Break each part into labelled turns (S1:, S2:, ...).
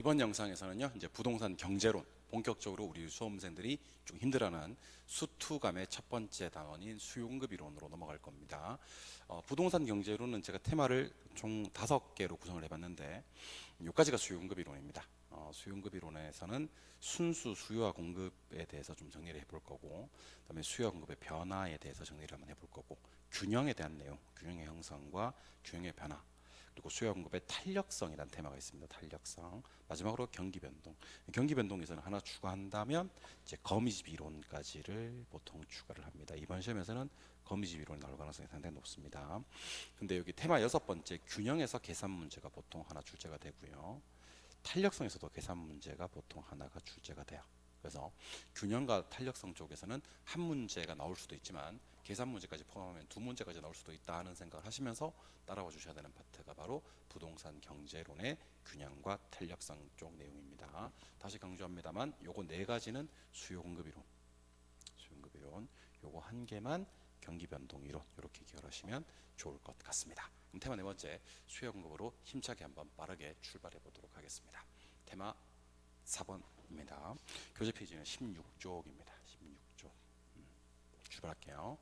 S1: 이번 영상에서는요, 이제 부동산 경제론, 본격적으로 우리 수험생들이 좀 힘들어하는 수투감의 첫 번째 단원인 수요공급 이론으로 넘어갈 겁니다. 부동산 경제론은 제가 테마를 총 5개로 구성을 해봤는데, 여기까지가 수요공급 이론입니다. 수요공급 이론에서는 순수 수요와 공급에 대해서 좀 정리를 해볼 거고, 그다음에 수요와 공급의 변화에 대해서 정리를 한번 해볼 거고, 균형에 대한 내용, 균형의 형성과 균형의 변화, 그리고 수요 공급의 탄력성이라는 테마가 있습니다. 탄력성. 마지막으로 경기 변동. 경기 변동에서는 하나 추가한다면 이제 거미집 이론까지를 보통 추가를 합니다. 이번 시험에서는 거미집 이론이 나올 가능성이 상당히 높습니다. 근데 여기 테마 6번째 균형에서 계산 문제가 보통 하나 출제가 되고요. 탄력성에서도 계산 문제가 보통 하나가 출제가 돼요. 그래서 균형과 탄력성 쪽에서는 한 문제가 나올 수도 있지만 계산 문제까지 포함하면 2문제까지 나올 수도 있다 하는 생각을 하시면서 따라와 주셔야 되는 파트가 바로 부동산 경제론의 균형과 탄력성 쪽 내용입니다. 다시 강조합니다만 요거 4가지는 수요 공급 이론, 요거 1개만 경기 변동 이론, 이렇게 기억하시면 좋을 것 같습니다. 그럼 테마 4번째 수요 공급으로 힘차게 한번 빠르게 출발해 보도록 하겠습니다. 테마 4번입니다. 교재 페이지는 16쪽입니다. 16쪽. 출발할게요.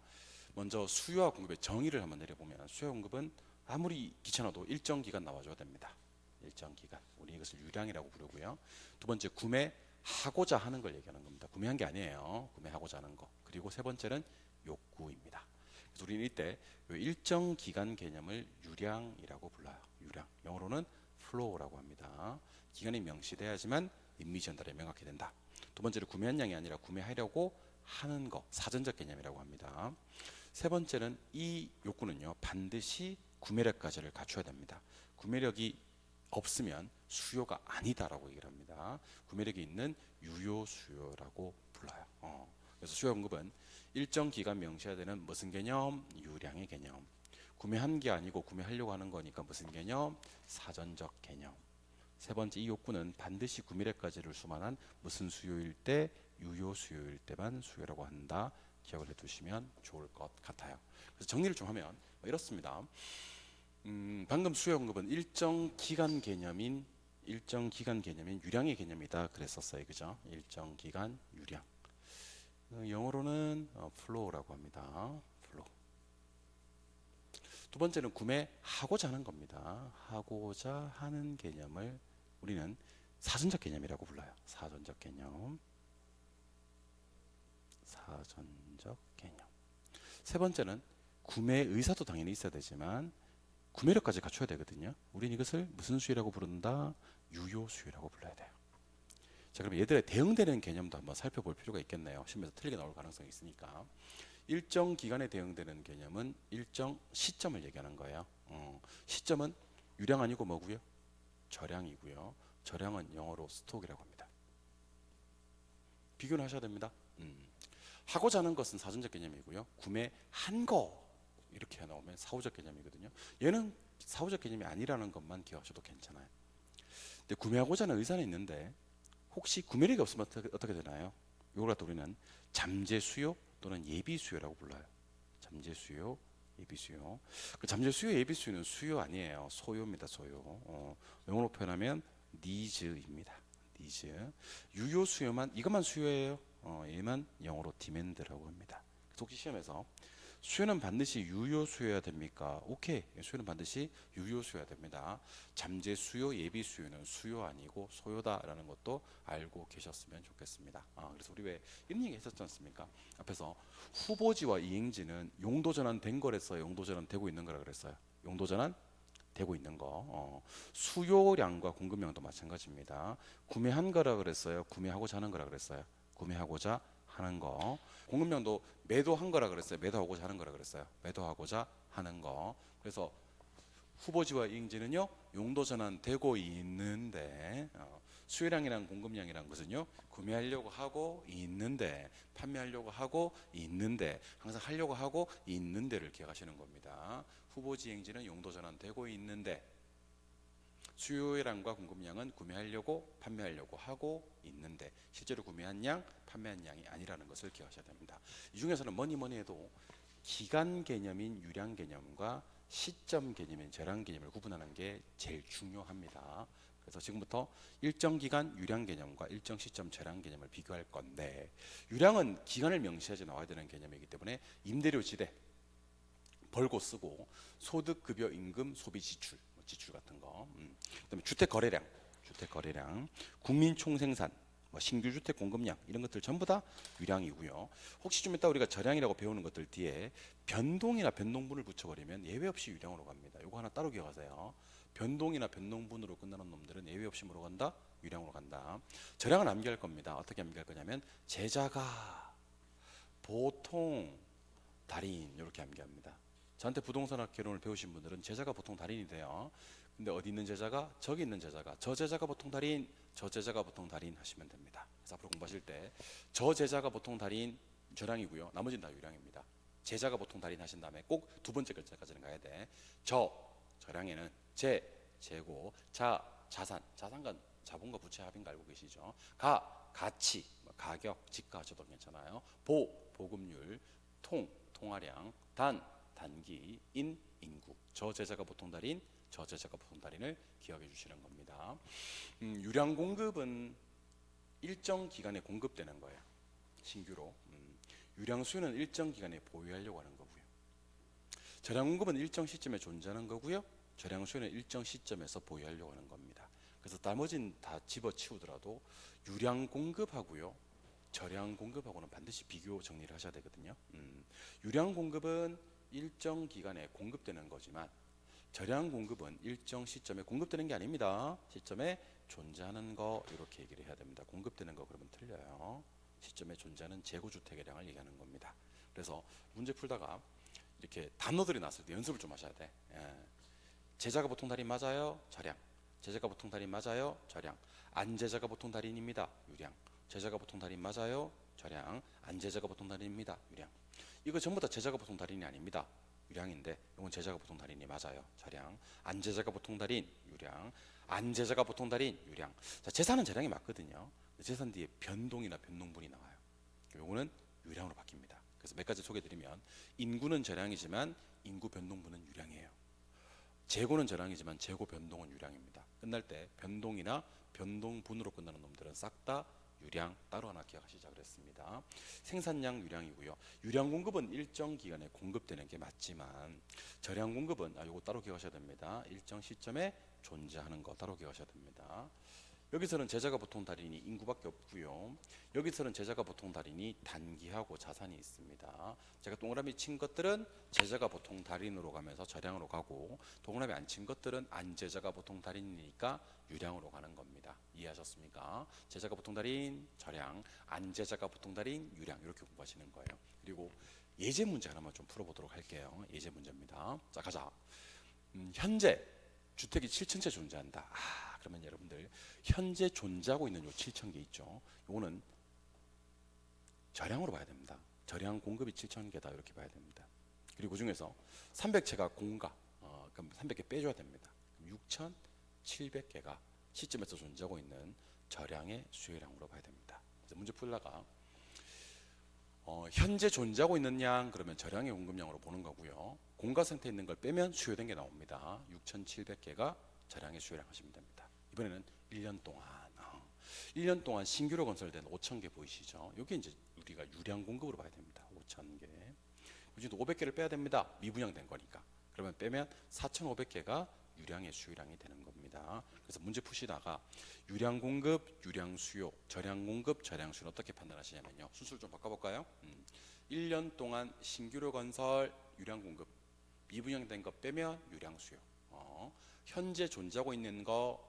S1: 먼저 수요와 공급의 정의를 한번 내려보면 수요 공급은 아무리 귀찮아도 일정 기간 나와줘야 됩니다. 일정 기간. 우리 이것을 유량이라고 부르고요. 두 번째 구매하고자 하는 걸 얘기하는 겁니다. 구매한 게 아니에요. 구매하고자 하는 거. 그리고 세 번째는 욕구입니다. 그래서 우리는 이때 일정 기간 개념을 유량이라고 불러요. 유량. 영어로는 flow라고 합니다. 기간이 명시돼야지만 임미 전달이 명확히 된다. 두 번째로 구매한 양이 아니라 구매하려고 하는 거, 사전적 개념이라고 합니다. 세 번째는 이 욕구는요, 반드시 구매력까지를 갖춰야 됩니다. 구매력이 없으면 수요가 아니다라고 얘기를 합니다. 구매력이 있는 유효 수요라고 불러요. 그래서 수요 공급은 일정 기간 명시해야 되는 무슨 개념? 유량의 개념. 구매한 게 아니고 구매하려고 하는 거니까 무슨 개념? 사전적 개념. 세 번째, 이 욕구는 반드시 구매력까지를 수만한 무슨 수요일 때? 유효 수요일 때만 수요라고 한다. 기억을 해두시면 좋을 것 같아요. 그래서 정리를 좀 하면 이렇습니다. 방금 수요 공급은 일정 기간 개념인 유량의 개념이다 그랬었어요. 그죠? 일정 기간 유량. 영어로는 flow라고 합니다. flow. 두 번째는 구매하고자 하는 겁니다. 하고자 하는 개념을 우리는 사전적 개념이라고 불러요. 사전적 개념. 사전적 개념. 세 번째는 구매 의사도 당연히 있어야 되지만 구매력까지 갖춰야 되거든요. 우리는 이것을 무슨 수요라고 부른다? 유효 수요라고 불러야 돼요. 자, 그럼 얘들의 대응되는 개념도 한번 살펴볼 필요가 있겠네요. 시험에서 틀리게 나올 가능성이 있으니까. 일정 기간에 대응되는 개념은 일정 시점을 얘기하는 거예요. 시점은 유량 아니고 뭐고요? 저량이고요. 저량은 영어로 스톡이라고 합니다. 비교는 하셔야 됩니다. 하고자 하는 것은 사전적 개념이고요. 구매한 거 이렇게 나오면 사후적 개념이거든요. 얘는 사후적 개념이 아니라는 것만 기억하셔도 괜찮아요. 근데 구매하고자 하는 의사는 있는데 혹시 구매력이 없으면 어떻게 되나요? 이걸 갖다 우리는 잠재 수요 또는 예비 수요라고 불러요. 잠재 수요, 예비 수요. 그 잠재 수요, 예비 수요는 수요 아니에요. 소요입니다. 소요. 영어로 표현하면 needs입니다. needs. 유효 수요만 이것만 수요예요. 얘만 영어로 demand라고 합니다. 혹시 시험에서 수요는 반드시 유효 수요여야 됩니까? 오케이. 수요는 반드시 유효 수요여야 됩니다. 잠재 수요, 예비 수요는 수요 아니고 소요다라는 것도 알고 계셨으면 좋겠습니다. 그래서 우리 왜 이런 얘기 했었지 않습니까? 앞에서 후보지와 이행지는 용도 전환 된 거랬어요. 용도 전환 되고 있는 거라 그랬어요. 용도 전환 되고 있는 거. 수요량과 공급량도 마찬가지입니다. 구매한 거라 그랬어요. 구매하고자 하는 거라 그랬어요. 구매하고자 하는 거. 공급량도 매도한 거라 그랬어요. 매도하고자 하는 거라 그랬어요. 매도하고자 하는 거. 그래서 후보지와 이행지는요, 용도 전환되고 있는데, 수요량이랑 공급량이란 것은요, 구매하려고 하고 있는데, 판매하려고 하고 있는데, 항상 하려고 하고 있는데를 기억하시는 겁니다. 후보지 이행지는 용도 전환되고 있는데, 수요량과 공급량은 구매하려고 판매하려고 하고 있는데 실제로 구매한 양, 판매한 양이 아니라는 것을 기억하셔야 됩니다. 이 중에서는 뭐니 해도 기간 개념인 유량 개념과 시점 개념인 저량 개념을 구분하는 게 제일 중요합니다. 그래서 지금부터 일정 기간 유량 개념과 일정 시점 절량 개념을 비교할 건데, 유량은 기간을 명시하지 나와야 되는 개념이기 때문에 임대료 지대, 벌고 쓰고, 소득, 급여, 임금, 소비, 지출, 지출 같은 거, 그다음에 주택 거래량, 국민 총생산, 신규 주택 공급량, 이런 것들 전부 다 유량이고요. 혹시 좀 이따 우리가 절량이라고 배우는 것들 뒤에 변동이나 변동분을 붙여버리면 예외 없이 유량으로 갑니다. 이거 하나 따로 기억하세요. 변동이나 변동분으로 끝나는 놈들은 예외 없이 뭐로 간다? 유량으로 간다. 절량은 암기할 겁니다. 어떻게 암기할 거냐면 제자가, 보통, 달인, 이렇게 암기합니다. 저한테 부동산학 개론을 배우신 분들은 제자가 보통 달인이 돼요. 근데 어디 있는 제자가? 저기 있는 제자가, 저 제자가 보통 달인, 저 제자가 보통 달인 하시면 됩니다. 그래서 앞으로 공부하실 때 저 제자가 보통 달인 절량이고요. 나머지는 다 유량입니다. 제자가 보통 달인 하신 다음에 꼭 두 번째 글자까지는 가야 돼. 저 절량에는 재고, 자산과 자본과 부채 합인가 알고 계시죠? 가치, 가격, 지가 하셔도 괜찮아요. 보급률, 통화량, 단기, 인구. 저 제자가 보통 달인, 저 제자가 보통 달인을 기억해 주시는 겁니다. 유량 공급은 일정 기간에 공급되는 거예요. 신규로. 유량 수요는 일정 기간에 보유하려고 하는 거고요. 절량 공급은 일정 시점에 존재하는 거고요. 절량 수요는 일정 시점에서 보유하려고 하는 겁니다. 그래서 나머지는 다 집어치우더라도 유량 공급하고요, 절량 공급하고는 반드시 비교 정리를 하셔야 되거든요. 유량 공급은 일정 기간에 공급되는 거지만 절량 공급은 일정 시점에 공급되는 게 아닙니다. 시점에 존재하는 거, 이렇게 얘기를 해야 됩니다. 공급되는 거 그러면 틀려요. 시점에 존재하는 재고주택의 량을 얘기하는 겁니다. 그래서 문제 풀다가 이렇게 단어들이 나왔을 때 연습을 좀 하셔야 돼. 제자가 보통 달인 맞아요? 절량. 제자가 보통 달인 맞아요? 절량. 안제자가 보통 달인입니다. 유량. 제자가 보통 달인 맞아요? 절량. 안제자가 보통 달인입니다. 유량. 이거 전부 다 제자가 보통 달인이 아닙니다. 유량인데 이건 제자가 보통 달인이 맞아요. 절량. 안제자가 보통 달인, 유량. 안제자가 보통 달인, 유량. 자, 제사는 절량이 맞거든요. 제산 뒤에 변동이나 변동분이 나와요. 요거는 유량으로 바뀝니다. 그래서 몇 가지 소개드리면, 인구는 절량이지만 인구 변동분은 유량이에요. 재고는 절량이지만 재고 변동은 유량입니다. 끝날 때 변동이나 변동분으로 끝나는 놈들은 싹 다 유량, 따로 하나 기억하시자 그랬습니다. 생산량 유량이고요. 유량 공급은 일정 기간에 공급되는 게 맞지만 절량 공급은 요거 따로 기억하셔야 됩니다. 일정 시점에 존재하는 거 따로 기억하셔야 됩니다. 여기서는 제자가 보통 달인이 인구밖에 없고요. 여기서는 제자가 보통 달인이 단기하고 자산이 있습니다. 제가 동그라미 친 것들은 제자가 보통 달인으로 가면서 절량으로 가고, 동그라미 안 친 것들은 안제자가 보통 달인이니까 유량으로 가는 겁니다. 이해하셨습니까? 제자가 보통 달인, 절량, 안제자가 보통 달인, 유량, 이렇게 공부하시는 거예요. 그리고 예제 문제 하나만 좀 풀어보도록 할게요. 예제 문제입니다. 자, 가자. 현재 주택이 7,000채 존재한다. 그러면 여러분들 현재 존재하고 있는 요 7,000개 있죠. 요거는 절량으로 봐야 됩니다. 절량 공급이 7,000개다 이렇게 봐야 됩니다. 그리고 그 중에서 300채가 공가, 그럼 300개 빼줘야 됩니다. 6,700개가 시점에서 존재하고 있는 절량의 수요량으로 봐야 됩니다. 그래서 문제 풀다가 현재 존재하고 있는 양, 그러면 절량의 공급량으로 보는 거고요. 공가 상태에 있는 걸 빼면 수요된 게 나옵니다. 6,700개가 절량의 수요량 하시면 됩니다. 이번에는 1년 동안 신규로 건설된 5,000개 보이시죠? 여기 이제 우리가 유량 공급으로 봐야 됩니다. 5,000개. 그중에도 500개를 빼야 됩니다. 미분양된 거니까. 그러면 빼면 4,500개가 유량의 수요량이 되는 겁니다. 그래서 문제 푸시다가 유량 공급, 유량 수요, 절량 공급, 절량 수요는 어떻게 판단하시냐면요. 순서를 좀 바꿔볼까요? 1년 동안 신규로 건설 유량 공급, 미분양된 거 빼면 유량 수요. 현재 존재하고 있는 거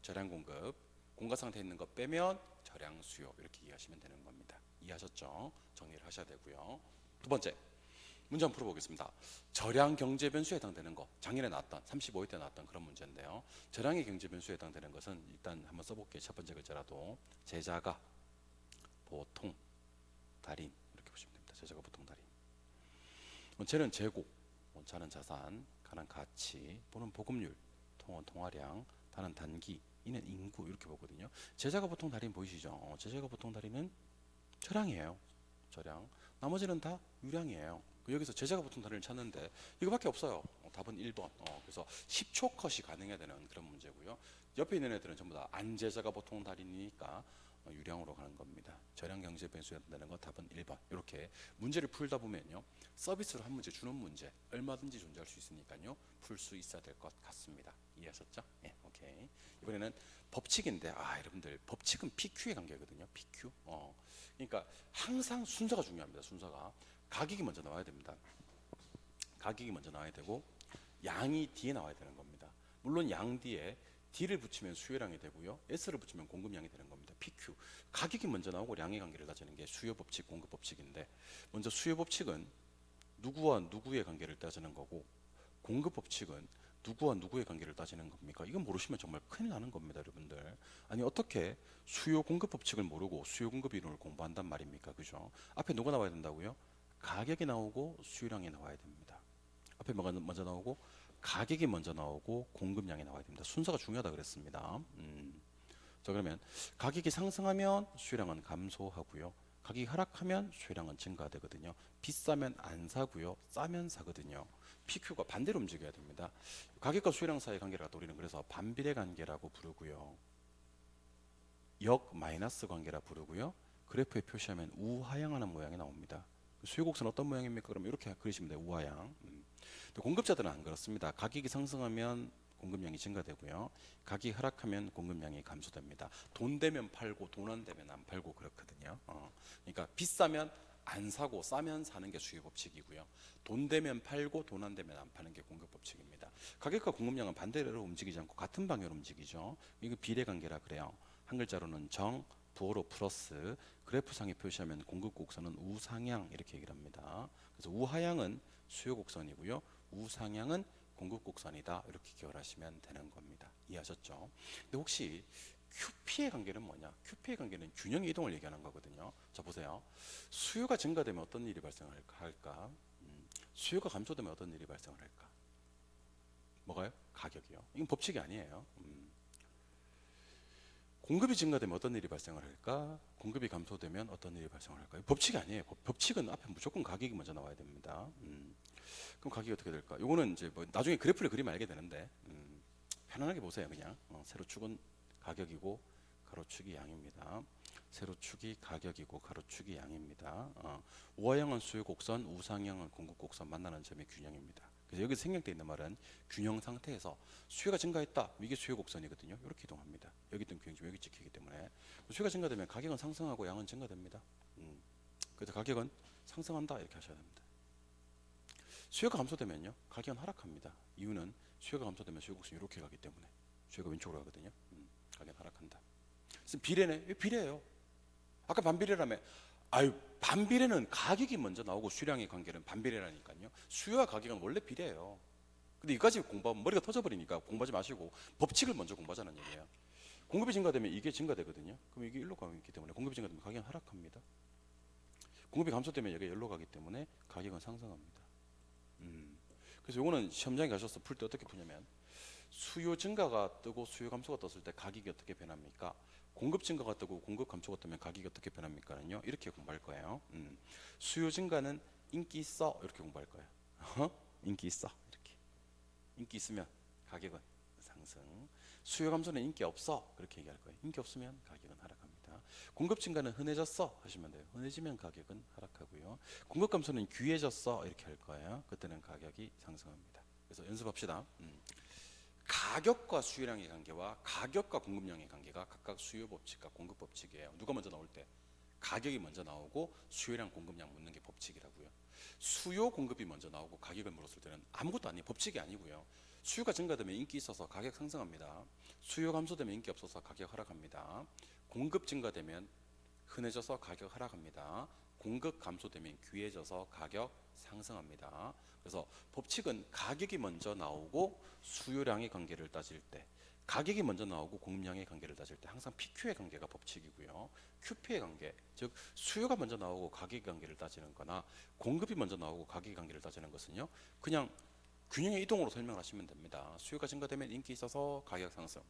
S1: 절량 공급, 공가 상태에 있는 거 빼면 절량 수요, 이렇게 이해하시면 되는 겁니다. 이해하셨죠? 정리를 하셔야 되고요. 두 번째 문제 한번 풀어보겠습니다. 절량 경제 변수에 해당되는 거, 작년에 나왔던 35회 때 나왔던 그런 문제인데요. 절량의 경제 변수에 해당되는 것은 일단 한번 써볼게요. 첫 번째 글자라도 제자가 보통 달인, 이렇게 보시면 됩니다. 제자가 보통 달인. 쟤는 재고, 자는 자산, 가는 가치, 보는 보급률, 통은 통화량, 다는 단기, 이는 인구, 이렇게 보거든요. 제자가 보통 달인 보이시죠? 제자가 보통 달인은 절량이에요. 절량. 나머지는 다 유량이에요. 여기서 제자가 보통 달인을 찾는데 이거밖에 없어요. 답은 1번. 그래서 10초 컷이 가능해야 되는 그런 문제고요. 옆에 있는 애들은 전부 다 안제자가 보통 달인이니까 유량으로 가는 겁니다. 저량 경제 변수가 된다는 거 답은 1번. 이렇게 문제를 풀다 보면요, 서비스로 한 문제 주는 문제 얼마든지 존재할 수 있으니까요, 풀 수 있어야 될 것 같습니다. 이해하셨죠? 예, 오케이. 이번에는 법칙인데, 여러분들 법칙은 PQ의 관계거든요. PQ. 그러니까 항상 순서가 중요합니다. 순서가 가격이 먼저 나와야 됩니다. 가격이 먼저 나와야 되고 양이 뒤에 나와야 되는 겁니다. 물론 양 뒤에 D를 붙이면 수요량이 되고요, S를 붙이면 공급량이 되는 겁니다. PQ. 가격이 먼저 나오고 양의 관계를 따지는 게 수요 법칙, 공급 법칙인데, 먼저 수요 법칙은 누구와 누구의 관계를 따지는 거고, 공급 법칙은 누구와 누구의 관계를 따지는 겁니까? 이건 모르시면 정말 큰일 나는 겁니다, 여러분들. 아니 어떻게 수요 공급 법칙을 모르고 수요 공급 이론을 공부한단 말입니까? 그죠? 앞에 누가 나와야 된다고요? 가격이 나오고 수요량이 나와야 됩니다. 앞에 뭐가 먼저 나오고, 가격이 먼저 나오고 공급량이 나와야 됩니다. 순서가 중요하다 그랬습니다. 자, 그러면 가격이 상승하면 수요량은 감소하고요, 가격이 하락하면 수요량은 증가되거든요. 비싸면 안 사고요, 싸면 사거든요. PQ가 반대로 움직여야 됩니다. 가격과 수요량 사이의 관계를 우리는 그래서 반비례 관계라고 부르고요, 역 마이너스 관계라 부르고요, 그래프에 표시하면 우하향하는 모양이 나옵니다. 수요곡선 어떤 모양입니까? 그럼 이렇게 그리시면 돼요. 우하향. 공급자들은 안 그렇습니다. 가격이 상승하면 공급량이 증가되고요, 가격이 하락하면 공급량이 감소됩니다. 돈 되면 팔고 돈 안 되면 안 팔고 그렇거든요. 그러니까 비싸면 안 사고 싸면 사는 게 수요 법칙이고요, 돈 되면 팔고 돈 안 되면 안 파는 게 공급 법칙입니다. 가격과 공급량은 반대로 움직이지 않고 같은 방향으로 움직이죠. 이거 비례 관계라 그래요. 한 글자로는 정, 부호로 플러스, 그래프상에 표시하면 공급 곡선은 우상향 이렇게 얘기를 합니다. 그래서 우하향은 수요 곡선이고요, 우상향은 공급 곡선이다, 이렇게 기억을 하시면 되는 겁니다. 이해하셨죠? 근데 혹시 QP의 관계는 뭐냐? QP의 관계는 균형 이동을 얘기하는 거거든요. 자, 보세요. 수요가 증가되면 어떤 일이 발생할까? 수요가 감소되면 어떤 일이 발생을 할까? 뭐가요? 가격이요. 이건 법칙이 아니에요. 공급이 증가되면 어떤 일이 발생을 할까? 공급이 감소되면 어떤 일이 발생을 할까요? 법칙이 아니에요. 법칙은 앞에 무조건 가격이 먼저 나와야 됩니다. 그럼 가격이 어떻게 될까? 요거는 이제 뭐 나중에 그래프를 그리면 알게 되는데, 편안하게 보세요. 그냥 세로축은 가격이고 가로축이 양입니다. 세로축이 가격이고 가로축이 양입니다. 우하향은 수요 곡선, 우상향은 공급 곡선 만나는 점의 균형입니다. 그래서 여기서 생략되어 있는 말은 균형 상태에서 수요가 증가했다, 이게 수요 곡선이거든요. 이렇게 이동합니다. 여기 있던 균형점 여기 찍히기 때문에 수요가 증가되면 가격은 상승하고 양은 증가됩니다. 그래서 가격은 상승한다 이렇게 하셔야 됩니다. 수요가 감소되면요, 가격은 하락합니다. 이유는 수요가 감소되면 수요 곡선이 이렇게 가기 때문에 수요가 왼쪽으로 가거든요. 가격은 하락한다. 그래서 비례네? 비례예요. 아까 반비례라며. 반비례는 가격이 먼저 나오고 수량의 관계는 반비례라니까요. 수요와 가격은 원래 비례예요. 근데 이까지 공부하면 머리가 터져버리니까 공부하지 마시고 법칙을 먼저 공부하자는 얘기예요. 공급이 증가되면 이게 증가되거든요. 그럼 이게 일로 가기 때문에 공급이 증가되면 가격은 하락합니다. 공급이 감소되면 여기가 일로 가기 때문에 가격은 상승합니다. 그래서 이거는 시험장에 가셔서 풀 때 어떻게 푸냐면, 수요 증가가 뜨고 수요 감소가 떴을 때 가격이 어떻게 변합니까? 공급 증가가 뜨고 공급 감소가 뜨면 가격이 어떻게 변합니까는요, 이렇게 공부할 거예요. 수요 증가는 인기 있어, 이렇게 공부할 거예요. 인기 있어, 이렇게. 인기 있으면 가격은 상승. 수요 감소는 인기 없어, 그렇게 얘기할 거예요. 인기 없으면 가격은 하락합니다. 공급 증가는 흔해졌어 하시면 돼요. 흔해지면 가격은 하락하고요, 공급 감소는 귀해졌어 이렇게 할 거예요. 그때는 가격이 상승합니다. 그래서 연습합시다. 가격과 수요량의 관계와 가격과 공급량의 관계가 각각 수요 법칙과 공급 법칙이에요. 누가 먼저 나올 때? 가격이 먼저 나오고 수요량 공급량 묻는 게 법칙이라고요. 수요 공급이 먼저 나오고 가격을 물었을 때는 아무것도 아니에요. 법칙이 아니고요. 수요가 증가되면 인기 있어서 가격 상승합니다. 수요 감소되면 인기 없어서 가격 하락합니다. 공급 증가되면 흔해져서 가격 하락합니다. 공급 감소되면 귀해져서 가격 상승합니다. 그래서 법칙은 가격이 먼저 나오고 수요량의 관계를 따질 때, 가격이 먼저 나오고 공급량의 관계를 따질 때 항상 PQ의 관계가 법칙이고요, QP의 관계, 즉 수요가 먼저 나오고 가격의 관계를 따지는 거나 공급이 먼저 나오고 가격의 관계를 따지는 것은요, 그냥 균형의 이동으로 설명하시면 됩니다. 수요가 증가되면 인기 있어서 가격 상승,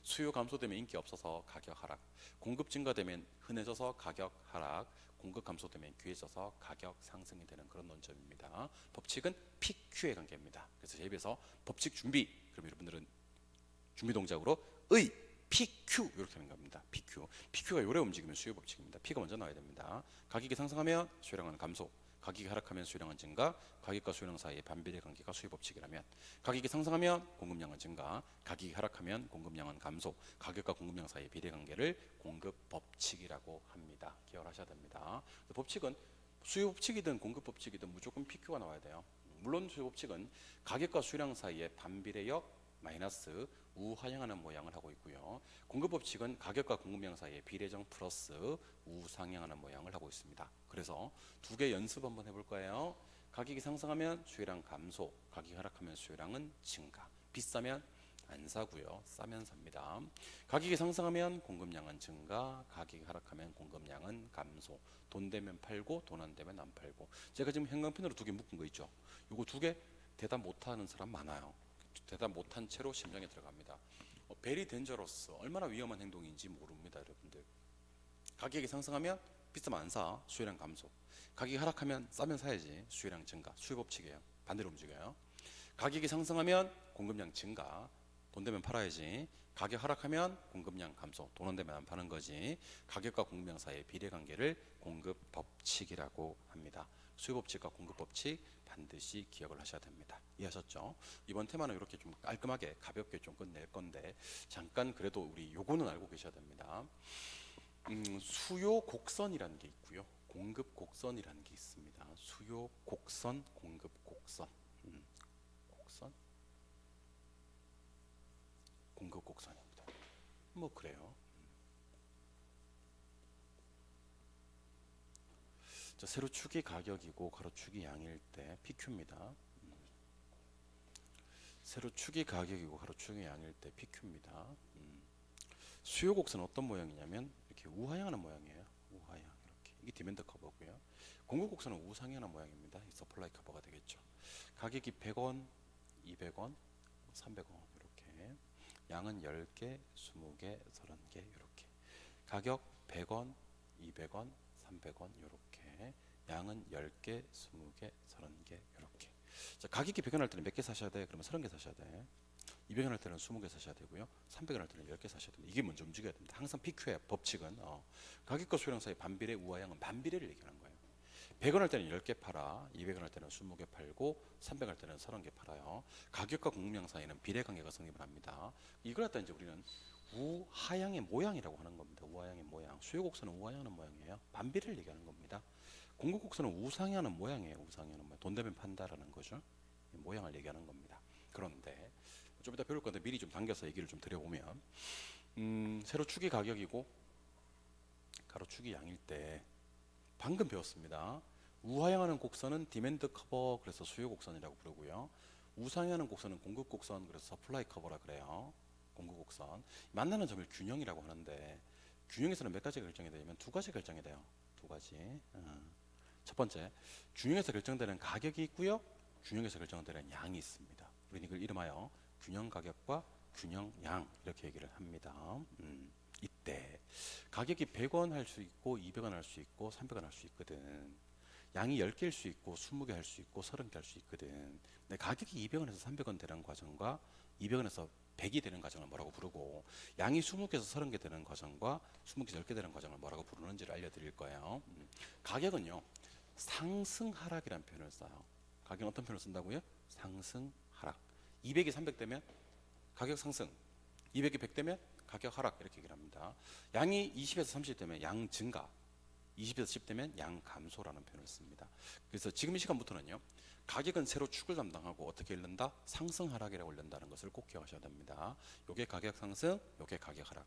S1: 수요 감소되면 인기 없어서 가격 하락, 공급 증가되면 흔해져서 가격 하락, 공급 감소되면 귀해져서 가격 상승이 되는 그런 논점입니다. 법칙은 PQ의 관계입니다. 그래서 제 입에서 법칙 준비, 그럼 여러분들은 준비 동작으로 공급의 PQ 이렇게 하는 겁니다. PQ. PQ가 요래 움직이면 수요 법칙입니다. P가 먼저 나와야 됩니다. 가격이 상승하면 수요량은 감소, 가격이 하락하면 수요량은 증가, 가격과 수요량 사이의 반비례 관계가 수요 법칙이라면, 가격이 상승하면 공급량은 증가, 가격이 하락하면 공급량은 감소, 가격과 공급량 사이의 비례 관계를 공급 법칙이라고 합니다. 기억하셔야 됩니다. 법칙은 수요 법칙이든 공급 법칙이든 무조건 PQ가 나와야 돼요. 물론 수요 법칙은 가격과 수요량 사이의 반비례역 마이너스 우하향하는 모양을 하고 있고요. 공급 법칙은 가격과 공급량 사이의 비례정 플러스 우상향하는 모양을 하고 있습니다. 그래서 두 개 연습 한번 해볼 거예요. 가격이 상승하면 수요량 감소, 가격이 하락하면 수요량은 증가. 비싸면 안 사고요. 싸면 삽니다. 가격이 상승하면 공급량은 증가, 가격이 하락하면 공급량은 감소. 돈 되면 팔고 돈 안 되면 안 팔고. 제가 지금 형광펜으로 두 개 묶은 거 있죠. 요거 두 개 대답 못하는 사람 많아요. 대답 못한 채로 심장에 들어갑니다. 베리 덴저러스, 얼마나 위험한 행동인지 모릅니다, 여러분들. 가격이 상승하면 비싸면 안 사, 수요량 감소. 가격이 하락하면 싸면 사야지, 수요량 증가. 수요 법칙이에요. 반대로 움직여요. 가격이 상승하면 공급량 증가, 돈 되면 팔아야지. 가격 하락하면 공급량 감소, 돈 안 되면 안 파는 거지. 가격과 공급량 사이의 비례 관계를 공급 법칙이라고 합니다. 수요 법칙과 공급 법칙 반드시 기억을 하셔야 됩니다. 이해하셨죠? 이번 테마는 이렇게 좀 깔끔하게 가볍게 좀 끝낼 건데, 잠깐 그래도 우리 요거는 알고 계셔야 됩니다. 수요 곡선이라는 게 있고요, 공급 곡선이라는 게 있습니다. 수요 곡선, 공급 곡선. 곡선, 공급 곡선입니다. 뭐 그래요. 자, 세로축이 가격이고 가로축이 양일 때 PQ입니다. 세로축이 가격이고 가로축이 양일 때 PQ입니다. 수요 곡선은 어떤 모양이냐면 이렇게 우하향하는 모양이에요. 우하향 이렇게. 이게 디맨드 커버고요. 공급 곡선은 우상향하는 모양입니다. 이 서플라이 커버가 되겠죠. 가격이 100원, 200원, 300원 이렇게. 양은 10개, 20개, 30개 이렇게. 가격 100원, 200원, 300원 이렇게. 양은 10개, 20개, 30개 이렇게. 자, 가격이 100원 할 때는 몇 개 사셔야 돼? 그러면 30개 사셔야 돼. 200원 할 때는 20개 사셔야 되고요. 300원 할 때는 10개 사셔야 됩니다. 이게 먼저 움직여야 됩니다. 항상 PQ의 법칙은 가격과 수요량 사이 반비례 우하향은 반비례를 얘기하는 거예요. 100원 할 때는 10개 팔아, 200원 할 때는 20개 팔고, 300원 할 때는 30개 팔아요. 가격과 공급량 사이는 비례 관계가 성립을 합니다. 이걸 갖다 이제 우리는 우하향의 모양이라고 하는 겁니다. 우하향의 모양. 수요 곡선은 우하향하는 모양이에요. 반비례를 얘기하는 겁니다. 공급 곡선은 우상향하는 모양이에요. 우상향하는 모양. 돈 되면 판다라는 거죠. 모양을 얘기하는 겁니다. 그런데 좀 이따 배울 건데 미리 좀 당겨서 얘기를 좀 드려보면, 세로축이 가격이고 가로축이 양일 때 방금 배웠습니다. 우하향하는 곡선은 디맨드 커버, 그래서 수요 곡선이라고 부르고요. 우상향하는 곡선은 공급 곡선, 그래서 서플라이 커버라 그래요. 공급 곡선. 만나는 점을 균형이라고 하는데, 균형에서는 몇 가지가 결정이 되냐면 두 가지 결정이 돼요. 두 가지. 첫 번째, 균형에서 결정되는 가격이 있고요, 균형에서 결정되는 양이 있습니다. 우리는 이걸 이름하여 균형 가격과 균형 양 이렇게 얘기를 합니다. 이때 가격이 100원 할 수 있고 200원 할 수 있고 300원 할 수 있거든. 양이 10개일 수 있고 20개 할 수 있고 30개 할 수 있거든. 근데 가격이 200원에서 300원 되는 과정과 200원에서 100이 되는 과정을 뭐라고 부르고, 양이 20개에서 30개 되는 과정과 20개에서 10개 되는 과정을 뭐라고 부르는지를 알려드릴 거예요. 가격은요, 상승 하락이라는 표현을 써요. 가격은 어떤 표현을 쓴다고요? 상승 하락. 200이 300 되면 가격 상승, 200이 100 되면 가격 하락 이렇게 얘기를 합니다. 양이 20에서 30 되면 양 증가, 20에서 10 되면 양 감소라는 표현을 씁니다. 그래서 지금 이 시간부터는요, 가격은 세로축을 담당하고 어떻게 읽는다? 상승 하락이라고 읽는다는 것을 꼭 기억하셔야 됩니다. 요게 가격 상승, 요게 가격 하락.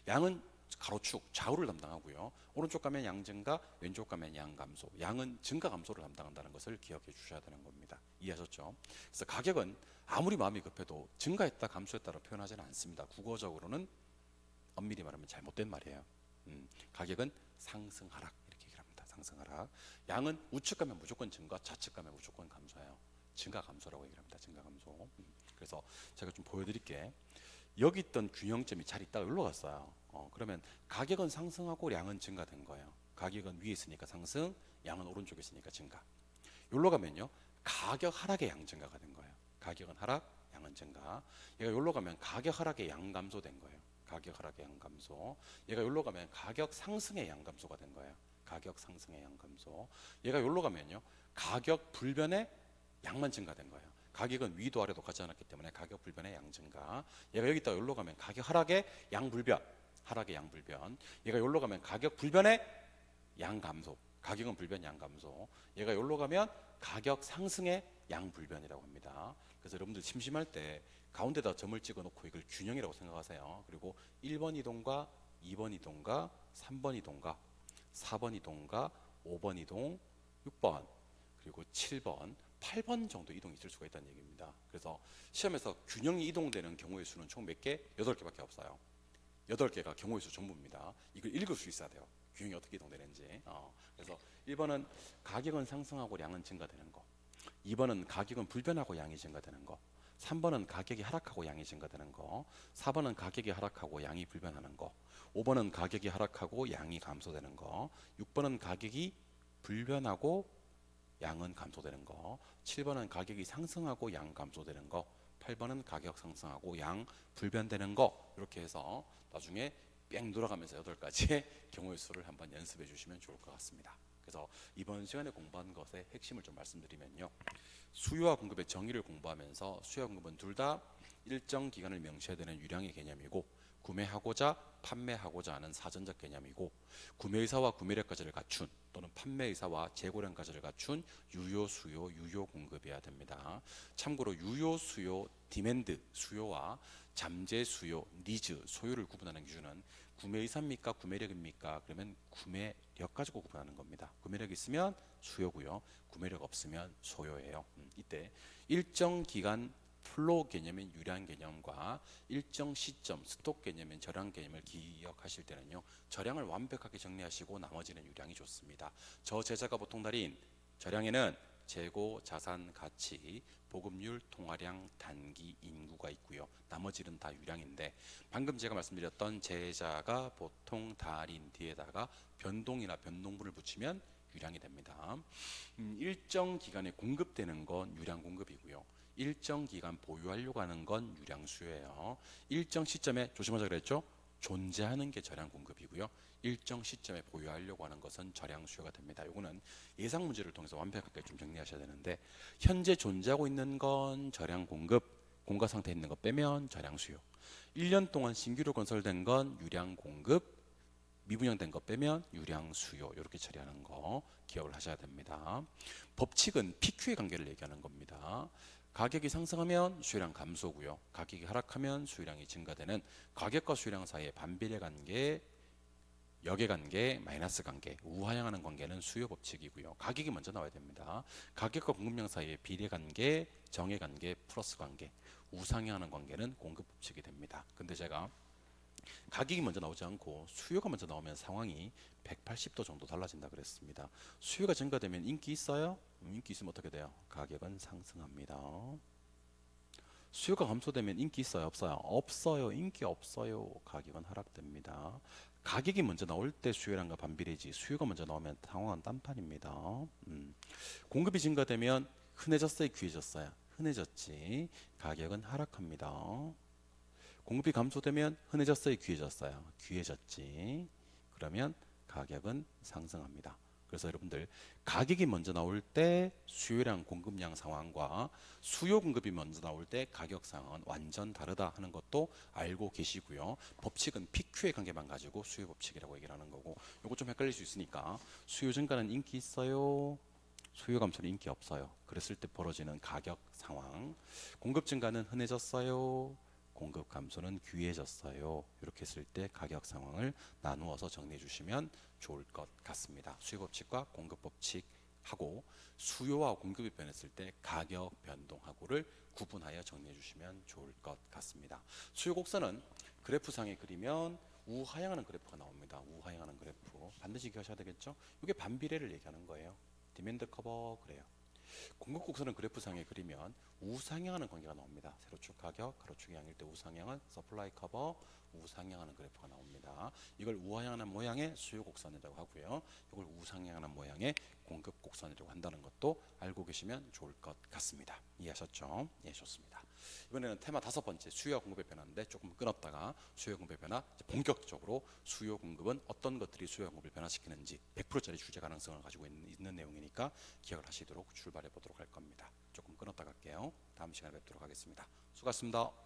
S1: 양은 가로축, 좌우를 담당하고요. 오른쪽 가면 양 증가, 왼쪽 가면 양 감소. 양은 증가 감소를 담당한다는 것을 기억해 주셔야 되는 겁니다. 이해하셨죠? 그래서 가격은 아무리 마음이 급해도 증가했다 감소했다로 표현하지는 않습니다. 국어적으로는 엄밀히 말하면 잘못된 말이에요. 가격은 상승 하락 이렇게 얘기를 합니다. 상승 하락. 양은 우측 가면 무조건 증가, 좌측 가면 무조건 감소해요. 증가 감소라고 얘기를 합니다. 증가 감소. 그래서 제가 좀 보여드릴게. 여기 있던 균형점이 잘 있다가 여기로 갔어요. 그러면 가격은 상승하고 양은 증가된 거예요. 가격은 위에 있으니까 상승, 양은 오른쪽에 있으니까 증가. 여기로 가면요, 가격 하락의 양 증가가 된 거예요. 가격은 하락, 양은 증가. 얘가 여기로 가면 가격 하락의 양 감소된 거예요. 가격 하락의 양 감소. 얘가 여기로 가면 가격 상승의 양 감소가 된 거예요. 가격 상승의 양 감소. 얘가 여기로 가면요, 가격 불변의 양만 증가된 거예요. 가격은 위도 아래도 가지 않았기 때문에 가격 불변의 양 증가. 얘가 여기 있다가 여기로 가면 가격 하락의 양 불변. 하락의 양 불변. 얘가 여기로 가면 가격 불변의 양 감소. 가격은 불변 양 감소. 얘가 여기로 가면 가격 상승의 양 불변이라고 합니다. 그래서 여러분들 심심할 때 가운데다 점을 찍어 놓고 이걸 균형이라고 생각하세요. 그리고 1번 이동과 2번 이동과 3번 이동과 4번 이동과 5번 이동, 6번, 그리고 7번, 8번 정도 이동이 있을 수가 있다는 얘기입니다. 그래서 시험에서 균형이 이동되는 경우의 수는 총 몇 개? 8개밖에 없어요. 8개가 경우의 수 전부입니다. 이걸 읽을 수 있어야 돼요. 균형이 어떻게 이동되는지. 그래서 1번은 가격은 상승하고 양은 증가되는 거, 2번은 가격은 불변하고 양이 증가되는 거, 3번은 가격이 하락하고 양이 증가되는 거, 4번은 가격이 하락하고 양이 불변하는 거, 5번은 가격이 하락하고 양이 감소되는 거, 6번은 가격이 불변하고 양은 감소되는 거, 7번은 가격이 상승하고 양 감소되는 거, 8번은 가격 상승하고 양 불변되는 거. 이렇게 해서 나중에 뺑 돌아가면서 8가지의 경우의 수를 한번 연습해 주시면 좋을 것 같습니다. 그래서 이번 시간에 공부한 것의 핵심을 좀 말씀드리면요, 수요와 공급의 정의를 공부하면서 수요와 공급은 둘 다 일정 기간을 명시해야 되는 유량의 개념이고, 구매하고자 판매하고자 하는 사전적 개념이고, 구매의사와 구매력까지를 갖춘 또는 판매의사와 재고량까지를 갖춘 유효 수요, 유효 공급이어야 됩니다. 참고로 유효 수요, 디맨드 수요와 잠재 수요, 니즈 소요를 구분하는 기준은 구매의사입니까 구매력입니까? 그러면 구매력 가지고 구분하는 겁니다. 구매력 있으면 수요고요, 구매력 없으면 소요예요. 이때 일정 기간 플로우 개념인 유량 개념과 일정 시점 스톡 개념인 저량 개념을 기억하실 때는요, 저량을 완벽하게 정리하시고 나머지는 유량이 좋습니다. 저 제자가 보통 달인 저량에는 재고, 자산, 가치, 보급률, 통화량, 단기, 인구가 있고요. 나머지는 다 유량인데, 방금 제가 말씀드렸던 제자가 보통 달인 뒤에다가 변동이나 변동분을 붙이면 유량이 됩니다. 일정 기간에 공급되는 건 유량 공급이고요, 일정 기간 보유하려고 하는 건 유량 수요예요. 일정 시점에 조심하자 그랬죠? 존재하는 게 저량 공급이고요, 일정 시점에 보유하려고 하는 것은 저량 수요가 됩니다. 이거는 예상 문제를 통해서 완벽하게 좀 정리하셔야 되는데, 현재 존재하고 있는 건 저량 공급, 공가 상태에 있는 거 빼면 저량 수요, 1년 동안 신규로 건설된 건 유량 공급, 미분양된 거 빼면 유량 수요, 이렇게 처리하는 거 기억을 하셔야 됩니다. 법칙은 PQ의 관계를 얘기하는 겁니다. 가격이 상승하면 수요량 감소고요, 가격이 하락하면 수요량이 증가되는 가격과 수요량 사이의 반비례 관계, 역의 관계, 마이너스 관계, 우하향하는 관계는 수요 법칙이고요, 가격이 먼저 나와야 됩니다. 가격과 공급량 사이의 비례 관계, 정의 관계, 플러스 관계, 우상향하는 관계는 공급 법칙이 됩니다. 근데 제가 가격이 먼저 나오지 않고 수요가 먼저 나오면 상황이 180도 정도 달라진다 그랬습니다. 수요가 증가되면 인기 있어요? 인기 있으면 어떻게 돼요? 가격은 상승합니다. 수요가 감소되면 인기 있어요? 없어요? 없어요. 인기 없어요. 가격은 하락됩니다. 가격이 먼저 나올 때 수요량과 반비례지, 수요가 먼저 나오면 상황은 딴판입니다. 공급이 증가되면 흔해졌어요? 귀해졌어요? 흔해졌지. 가격은 하락합니다. 공급이 감소되면 흔해졌어요? 귀해졌어요? 귀해졌지. 그러면 가격은 상승합니다. 그래서 여러분들 가격이 먼저 나올 때 수요량 공급량 상황과 수요 공급이 먼저 나올 때 가격 상황은 완전 다르다 하는 것도 알고 계시고요. 법칙은 PQ의 관계만 가지고 수요 법칙이라고 얘기를 하는 거고, 이거 좀 헷갈릴 수 있으니까 수요 증가는 인기 있어요? 수요 감소는 인기 없어요. 그랬을 때 벌어지는 가격 상황. 공급 증가는 흔해졌어요? 공급 감소는 귀해졌어요. 이렇게 했을 때 가격 상황을 나누어서 정리해 주시면 좋을 것 같습니다. 수요 법칙과 공급 법칙하고 수요와 공급이 변했을 때 가격 변동하고를 구분하여 정리해 주시면 좋을 것 같습니다. 수요 곡선은 그래프상에 그리면 우하향하는 그래프가 나옵니다. 우하향하는 그래프 반드시 기억하셔야 되겠죠? 이게 반비례를 얘기하는 거예요. 디맨드 커버 그래요. 공급 곡선은 그래프상에 그리면 우상향하는 관계가 나옵니다. 세로축 가격, 가로축 양일 때 우상향은 서플라이 커버, 우상향하는 그래프가 나옵니다. 이걸 우하향하는 모양의 수요 곡선이라고 하고요. 이걸 우상향하는 모양의 공급 곡선이라고 한다는 것도 알고 계시면 좋을 것 같습니다. 이해하셨죠? 예, 좋습니다. 이번에는 테마 5번째 수요와 공급의 변화인데 조금 끊었다가 수요 공급의 변화, 본격적으로 수요 공급은 어떤 것들이 수요 공급을 변화시키는지 100%짜리 주제 가능성을 가지고 있는 내용이니까 기억을 하시도록 출발해 보도록 할 겁니다. 조금 끊었다 갈게요. 다음 시간에 뵙도록 하겠습니다. 수고하셨습니다.